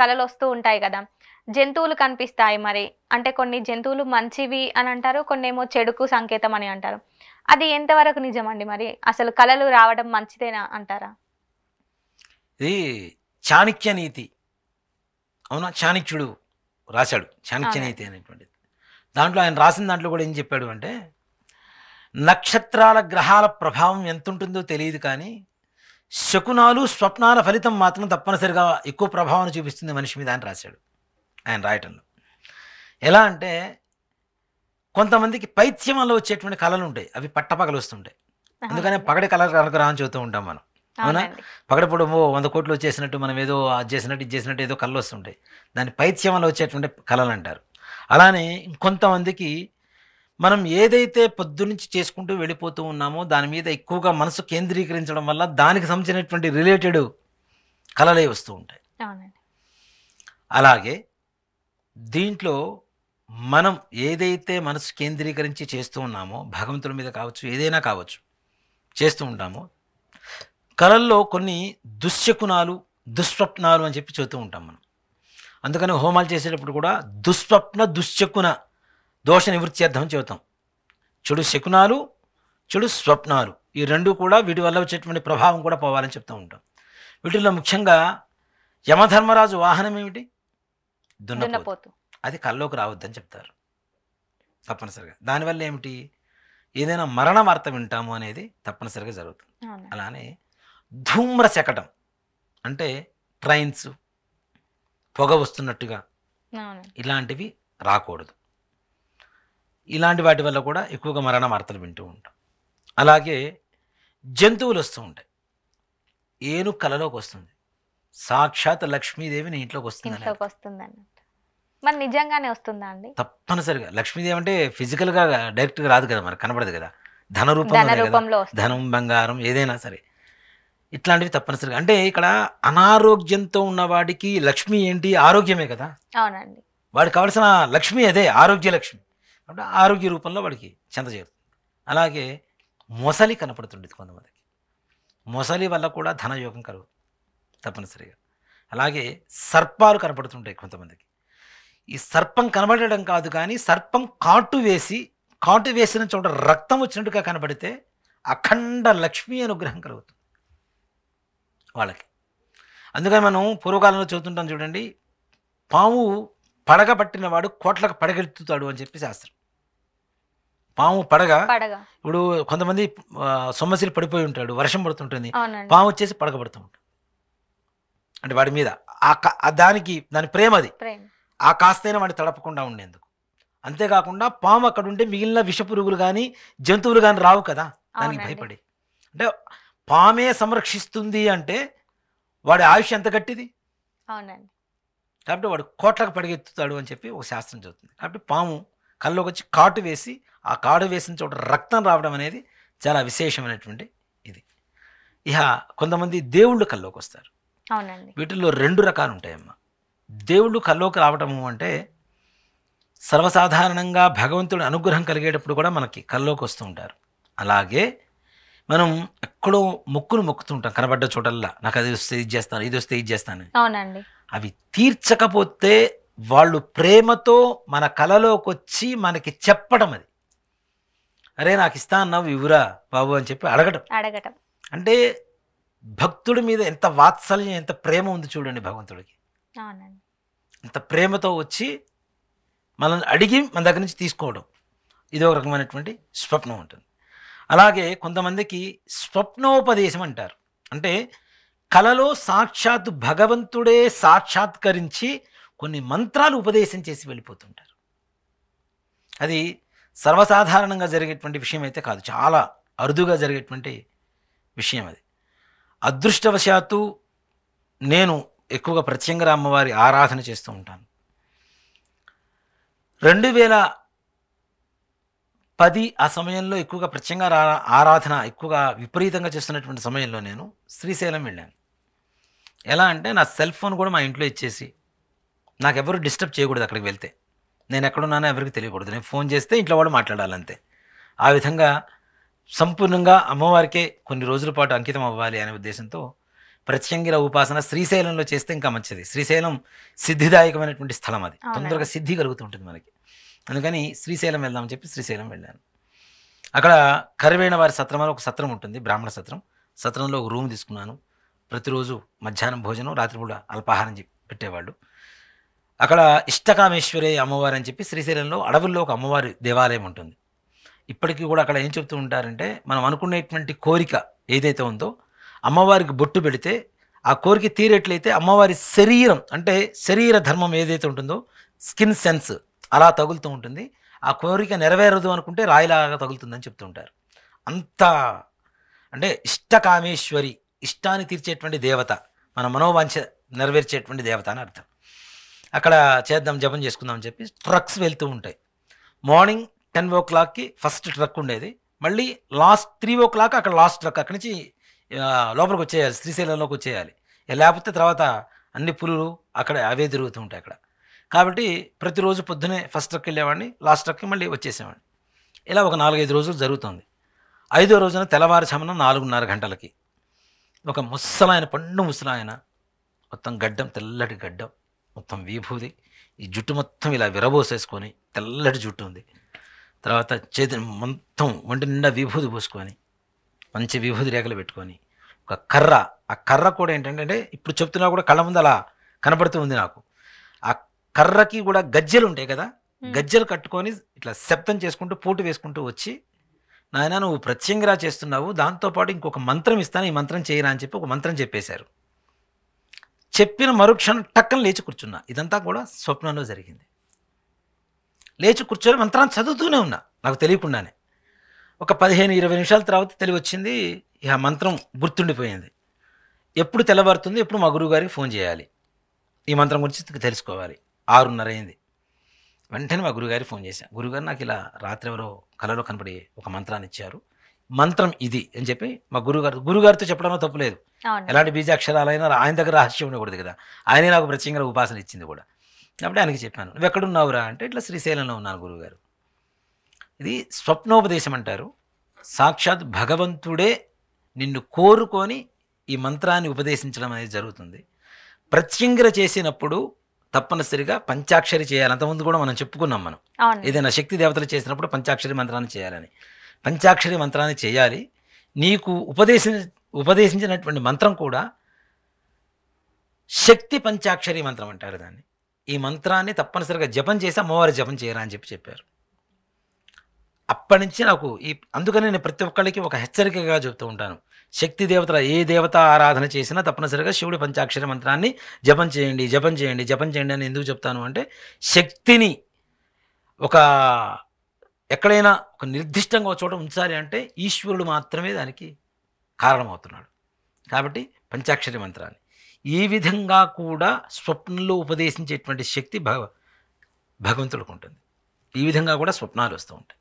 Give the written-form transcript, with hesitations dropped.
కలలు వస్తూ ఉంటాయి కదా! జంతువులు కనిపిస్తాయి మరి. అంటే కొన్ని జంతువులు మంచివి అని అంటారు. కొన్నేమో చెడుకు సంకేతం అని అంటారు. అది ఎంతవరకు నిజమండి మరి? అసలు కలలు రావడం మంచిదేనా అంటారా? ఇది చాణక్య నీతి. అవునా? చాణక్యుడు రాశాడు చాణక్య నీతి అవునండి. అనేటువంటిది. దాంట్లో ఆయన రాసిన దాంట్లో కూడా ఏం చెప్పాడు అంటే, నక్షత్రాల గ్రహాల ప్రభావం ఎంతుంటుందో తెలియదు కానీ, శకునాలు స్వప్నాల ఫలితం మాత్రం తప్పనిసరిగా ఎక్కువ ప్రభావాన్ని చూపిస్తుంది మనిషి మీద అని రాశాడు ఆయన రాయటంలో. ఎలా అంటే, కొంతమందికి పైత్యం వల్ల వచ్చేటువంటి కళలు ఉంటాయి, అవి పట్టపగలు వస్తుంటాయి. అందుకనే అవునండి. పగటి కళ కనుక రా అని చెబుతూ ఉంటాం మనం. అవునా? అవునండి. పగటిపూట 100 కోట్లు వచ్చేసినట్టు, మనం ఏదో అది చేసినట్టు ఇది చేసినట్టు ఏదో కళ్ళు వస్తుంటాయి. దాన్ని పైత్యం వల్ల వచ్చేటువంటి కళలు అంటారు. అలానే ఇంకొంతమందికి మనం ఏదైతే పొద్దునుంచి చేసుకుంటూ వెళ్ళిపోతూ ఉన్నామో దాని మీద ఎక్కువగా మనసు కేంద్రీకరించడం వల్ల దానికి సంబంధించినటువంటి రిలేటెడ్ కళలే వస్తూ ఉంటాయి. అవునండి. అలాగే దీంట్లో మనం ఏదైతే మనసు కేంద్రీకరించి చేస్తూ ఉన్నామో, భగవంతుడి మీద కావచ్చు, ఏదైనా కావచ్చు, చేస్తూ ఉంటామో, కళల్లో కొన్ని దుశ్శకునాలు, దుస్వప్నాలు అని చెప్పి చెబుతూ ఉంటాం మనం. అందుకని హోమాలు చేసేటప్పుడు కూడా దుస్వప్న దుశ్శకున దోష నివృత్తి చేద్దామని చెబుతాం. చెడు శకునాలు, చెడు స్వప్నాలు, ఈ రెండు కూడా వీటి వల్ల వచ్చేటువంటి ప్రభావం కూడా పోవాలని చెప్తూ ఉంటాం. వీటిల్లో ముఖ్యంగా యమధర్మరాజు వాహనం ఏమిటి? దున్నపోతు. దున్నపోతు. అది కల్లోకి రావద్దని చెప్తారు తప్పనిసరిగా. దానివల్ల ఏమిటి? ఏదైనా మరణ వార్త వింటాము అనేది తప్పనిసరిగా జరుగుతుంది. అవునండి. అలానే ధూమ్ర శకటం అంటే ట్రైన్స్, పొగ వస్తున్నట్టుగా అవునండి. ఇలాంటివి రాకూడదు. ఇలాంటి వాటి వల్ల కూడా ఎక్కువగా మరణ వార్తలు వింటూ ఉంటాం. అలాగే జంతువులు వస్తూ ఉంటాయి. ఏనుగు కలలోకి వస్తుంది, సాక్షాత్ లక్ష్మీదేవి నీ ఇంట్లోకి వస్తుందని ఇంట్లోకి అర్థం. వస్తుందన్నట్టు. మరి నిజంగానే వస్తుందా అండి? తప్పనిసరిగా లక్ష్మీదేవి అంటే ఫిజికల్గా డైరెక్ట్గా రాదు కదా, మనకు కనబడదు కదా, ధన రూపంలోనే ధన కదా. రూపంలో వస్తుంది. ధనం, బంగారం ఏదైనా సరే ఇట్లాంటివి తప్పనిసరిగా. అంటే ఇక్కడ అనారోగ్యంతో ఉన్నవాడికి లక్ష్మి ఏంటి? ఆరోగ్యమే కదా. అవునండి. వాడికి కావలసిన లక్ష్మి అదే, ఆరోగ్య లక్ష్మి. కాబట్టి ఆరోగ్య రూపంలో వాడికి చెందజేరుతుంది. అలాగే మొసలి కనపడుతుండేది కొంతమందికి. మొసలి వల్ల కూడా ధనయోగం కలుగుతుంది తప్పనిసరిగా. అలాగే సర్పాలు కనపడుతుంటాయి కొంతమందికి. ఈ సర్పం కనబడడం కాదు కానీ, సర్పం కాటు వేసిన చోట రక్తం వచ్చినట్టుగా కనబడితే అఖండ లక్ష్మీ అనుగ్రహం కలుగుతుంది వాళ్ళకి. అందుకని మనం పూర్వకాలంలో చదువుతుంటాం చూడండి, పాము పడగ పట్టినవాడు కోట్లకు పడగెత్తుతాడు అని చెప్పి శాస్త్రం. పాము పడగ, పడగ. ఇప్పుడు కొంతమంది సొమ్మసిలు పడిపోయి ఉంటాడు, వర్షం పడుతుంటుంది, అవునండి. పాము వచ్చేసి పడగ పడుతూ ఉంటాడు. అంటే వాడి మీద దాని ప్రేమ అది, ప్రేమ. ఆ కాస్తైనా వాడిని తడపకుండా ఉండేందుకు. అంతేకాకుండా పాము అక్కడ ఉంటే మిగిలిన విషపురుగులు కానీ జంతువులు కానీ రావు కదా దానికి అవునండి. భయపడి. అంటే పామే సంరక్షిస్తుంది అంటే వాడి ఆయుష్ ఎంత గట్టిది. అవునండి. కాబట్టి వాడు కోట్లకు పడిగెత్తుతాడు అని చెప్పి ఒక శాస్త్రం చెబుతుంది. కాబట్టి పాము కల్లోకి వచ్చి కాటు వేసి, ఆ కాటు వేసిన చోట రక్తం రావడం అనేది చాలా విశేషమైనటువంటి ఇది. ఇక కొంతమంది దేవుళ్ళు కల్లోకి వస్తారు. అవునండి. వీటిల్లో 2 రకాలు ఉంటాయమ్మా. దేవుళ్ళు కల్లోకి రావటము అంటే సర్వసాధారణంగా భగవంతుడి అనుగ్రహం కలిగేటప్పుడు కూడా మనకి కల్లోకి వస్తూ ఉంటారు. అలాగే మనం ఎక్కడో మొక్కులు మొక్కుతుంటాం కనబడ్డ చోటల్లా, నాకు అది వస్తే ఇది చేస్తాను, ఇది వస్తే ఇది చేస్తాను. అవునండి. అవి తీర్చకపోతే వాళ్ళు ప్రేమతో మన కలలోకి వచ్చి మనకి చెప్పడం, అది అరే నాకు ఇస్తా అన్నావు ఇవ్వురా బాబు అని చెప్పి అడగటం. అడగటం. అంటే భక్తుడి మీద ఎంత వాత్సల్యం, ఎంత ప్రేమ ఉంది చూడండి భగవంతుడికి. అవునండి. అంత ప్రేమతో వచ్చి మనల్ని అడిగి మన దగ్గర నుంచి తీసుకోవడం, ఇది ఒక రకమైనటువంటి స్వప్నం ఉంటుంది. అలాగే కొంతమందికి స్వప్నోపదేశం అంటారు. అంటే కలలో సాక్షాత్ భగవంతుడే సాక్షాత్కరించి కొన్ని మంత్రాలు ఉపదేశం చేసి వెళ్ళిపోతుంటారు. అది సర్వసాధారణంగా జరిగేటువంటి విషయం అయితే కాదు, చాలా అరుదుగా జరిగేటువంటి విషయం అది. అదృష్టవశాత్తు నేను ఎక్కువగా ప్రత్యంగర అమ్మవారి ఆరాధన చేస్తూ ఉంటాను. 2010 ఆ సమయంలో ఎక్కువగా ప్రత్యంగర ఆరాధన ఎక్కువగా విపరీతంగా చేస్తున్నటువంటి సమయంలో నేను శ్రీశైలం వెళ్ళాను. ఎలా అంటే నా సెల్ ఫోన్ కూడా మా ఇంట్లో ఇచ్చేసి, నాకెవరు డిస్టర్బ్ చేయకూడదు అక్కడికి వెళ్తే, నేను ఎక్కడున్నానో ఎవరికి తెలియకూడదు, నేను ఫోన్ చేస్తే ఇంట్లో వాళ్ళు మాట్లాడాలంతే. ఆ విధంగా సంపూర్ణంగా అమ్మవారికే కొన్ని రోజుల పాటు అంకితం అవ్వాలి అనే ఉద్దేశంతో ప్రత్యంగిర ఉపాసన శ్రీశైలంలో చేస్తే ఇంకా మంచిది. శ్రీశైలం సిద్ధిదాయకమైనటువంటి స్థలం, అది అవునండి. తొందరగా సిద్ధి కలుగుతుంటుంది మనకి. అందుకని శ్రీశైలం వెళ్దామని చెప్పి శ్రీశైలం వెళ్ళాను. అక్కడ కరివేణ వారి సత్రం అని ఒక సత్రం ఉంటుంది, బ్రాహ్మణ సత్రం. సత్రంలో ఒక రూమ్ తీసుకున్నాను. ప్రతిరోజు మధ్యాహ్నం భోజనం, రాత్రిపూట అల్పాహారం పెట్టేవాళ్ళు. అక్కడ ఇష్టకామేశ్వరి అమ్మవారు అని చెప్పి శ్రీశైలంలో అడవుల్లో ఒక అమ్మవారి దేవాలయం ఉంటుంది. ఇప్పటికీ కూడా అక్కడ ఏం చెప్తూ ఉంటారంటే, మనం అనుకునేటువంటి కోరిక ఏదైతే ఉందో అమ్మవారికి బొట్టు పెడితే ఆ కోరిక తీరేట్లయితే అమ్మవారి శరీరం, అంటే శరీర ధర్మం ఏదైతే ఉంటుందో స్కిన్ సెన్స్ అలా తగులుతూ ఉంటుంది. ఆ కోరిక నెరవేరదు అనుకుంటే రాయిలాగా తగులుతుందని చెప్తూ ఉంటారు. అంత అంటే ఇష్టకామేశ్వరి, ఇష్టాన్ని తీర్చేటువంటి దేవత, మన మనోవాంఛ నెరవేర్చేటువంటి దేవత అని అర్థం. అక్కడ చేద్దాం, జపం చేసుకుందాం అని చెప్పి ట్రక్స్ వెళ్తూ ఉంటాయి. మార్నింగ్ 10 o'clockకి ఫస్ట్ ట్రక్ ఉండేది, మళ్ళీ లాస్ట్ 3 o'clock అక్కడ లాస్ట్ ట్రక్. అక్కడి నుంచి లోపలికి వచ్చేయాలి, శ్రీశైలంలోకి వచ్చేయాలి. లేకపోతే తర్వాత అన్ని పులులు అక్కడ అవే తిరుగుతూ ఉంటాయి అక్కడ. కాబట్టి ప్రతిరోజు పొద్దునే ఫస్ట్ ట్రక్ వెళ్ళేవాడిని, లాస్ట్ ట్రక్కి మళ్ళీ వచ్చేసేవాడిని. ఇలా ఒక 4-5 రోజులు జరుగుతుంది. 5వ రోజున తెల్లవారుజామున 4:30 గంటలకి ఒక ముసలాయన, పండు ముసలాయన, మొత్తం గడ్డం, తెల్లటి గడ్డం, మొత్తం విభూది, ఈ జుట్టు మొత్తం ఇలా విరబోసేసుకొని, తెల్లటి జుట్టు ఉంది. తర్వాత చేతి మొత్తం ఒంటి నిండా విభూది పూసుకొని, మంచి విభూది రేఖలు పెట్టుకొని, ఒక కర్ర, ఆ కర్ర కూడా ఏంటంటే ఇప్పుడు చెప్తున్నా కూడా కళ్ళ ముందు అలా కనపడుతూ ఉంది నాకు. ఆ కర్రకి కూడా గజ్జెలు ఉంటాయి కదా, గజ్జెలు కట్టుకొని ఇట్లా శబ్దం చేసుకుంటూ పోటు వేసుకుంటూ వచ్చి, నాయన నువ్వు ప్రత్యంగిరా చేస్తున్నావు, దాంతోపాటు ఇంకొక మంత్రం ఇస్తాను, ఈ మంత్రం చేయరా అని చెప్పి ఒక మంత్రం చెప్పేశారు. చెప్పిన మరుక్షణం టక్కన లేచి కూర్చున్నా. ఇదంతా కూడా స్వప్నంలో జరిగింది. లేచి కూర్చొని మంత్రాన్ని చదువుతూనే ఉన్నా, నాకు తెలియకుండానే. ఒక 15-20 నిమిషాల తర్వాత తెలివి వచ్చింది. ఇక మంత్రం గుర్తుండిపోయింది. ఎప్పుడు తెల్లవారుతుంది, ఎప్పుడు మా గురువు గారికి ఫోన్ చేయాలి, ఈ మంత్రం గురించి తెలుసుకోవాలి. 6:30 అయింది. వెంటనే మా గురువుగారికి ఫోన్ చేశాను. గురువుగారు నాకు ఇలా రాత్రి ఎవరో కలలో కనపడి ఒక మంత్రాన్ని ఇచ్చారు, మంత్రం ఇది అని చెప్పి మా గురుగారితో చెప్పడంలో తప్పులేదు. ఎలాంటి బీజాక్షరాలైనా ఆయన దగ్గర రహస్యం ఉండకూడదు కదా, ఆయనే నాకు ప్రత్యేకంగా ఉపాసన ఇచ్చింది కూడా. కాబట్టి ఆయనకి చెప్పాను, నువ్వు ఎక్కడున్నావురా అంటే, ఇట్లా శ్రీశైలంలో ఉన్నాను గురువుగారు. ఇది స్వప్నోపదేశం అంటారు. సాక్షాత్ భగవంతుడే నిన్ను కోరుకొని ఈ మంత్రాన్ని ఉపదేశించడం అనేది జరుగుతుంది. ప్రత్యంగిర చేసినప్పుడు తప్పనిసరిగా పంచాక్షరి చేయాలి. అంతకుముందు కూడా మనం చెప్పుకున్నాం, మనం ఏదైనా శక్తి దేవతలు చేసినప్పుడు పంచాక్షరి మంత్రాన్ని చేయాలని. పంచాక్షరి మంత్రాన్ని చేయాలి. నీకు ఉపదేశించినటువంటి మంత్రం కూడా శక్తి పంచాక్షరి మంత్రం అంటారు దాన్ని. ఈ మంత్రాన్ని తప్పనిసరిగా జపం చేసి అమ్మవారి జపం చేయరా అని చెప్పారు. అప్పటి నుంచి నాకు అందుకని నేను ప్రతి ఒక్కళ్ళకి ఒక హెచ్చరికగా చెప్తూ ఉంటాను, శక్తి దేవతల ఏ దేవత ఆరాధన చేసినా తప్పనిసరిగా శివుడి పంచాక్షరి మంత్రాన్ని జపం చేయండి, జపం చేయండి, జపం చేయండి అని ఎందుకు చెప్తాను అంటే, శక్తిని ఒక ఎక్కడైనా ఒక నిర్దిష్టంగా చోట ఉంచాలి అంటే ఈశ్వరుడు మాత్రమే దానికి కారణమవుతున్నాడు. కాబట్టి పంచాక్షరి మంత్రాన్ని ఈ విధంగా కూడా స్వప్నంలో ఉపదేశించేటువంటి శక్తి భగవంతుడికి ఉంటుంది. ఈ విధంగా కూడా స్వప్నాలు వస్తూ ఉంటాయి.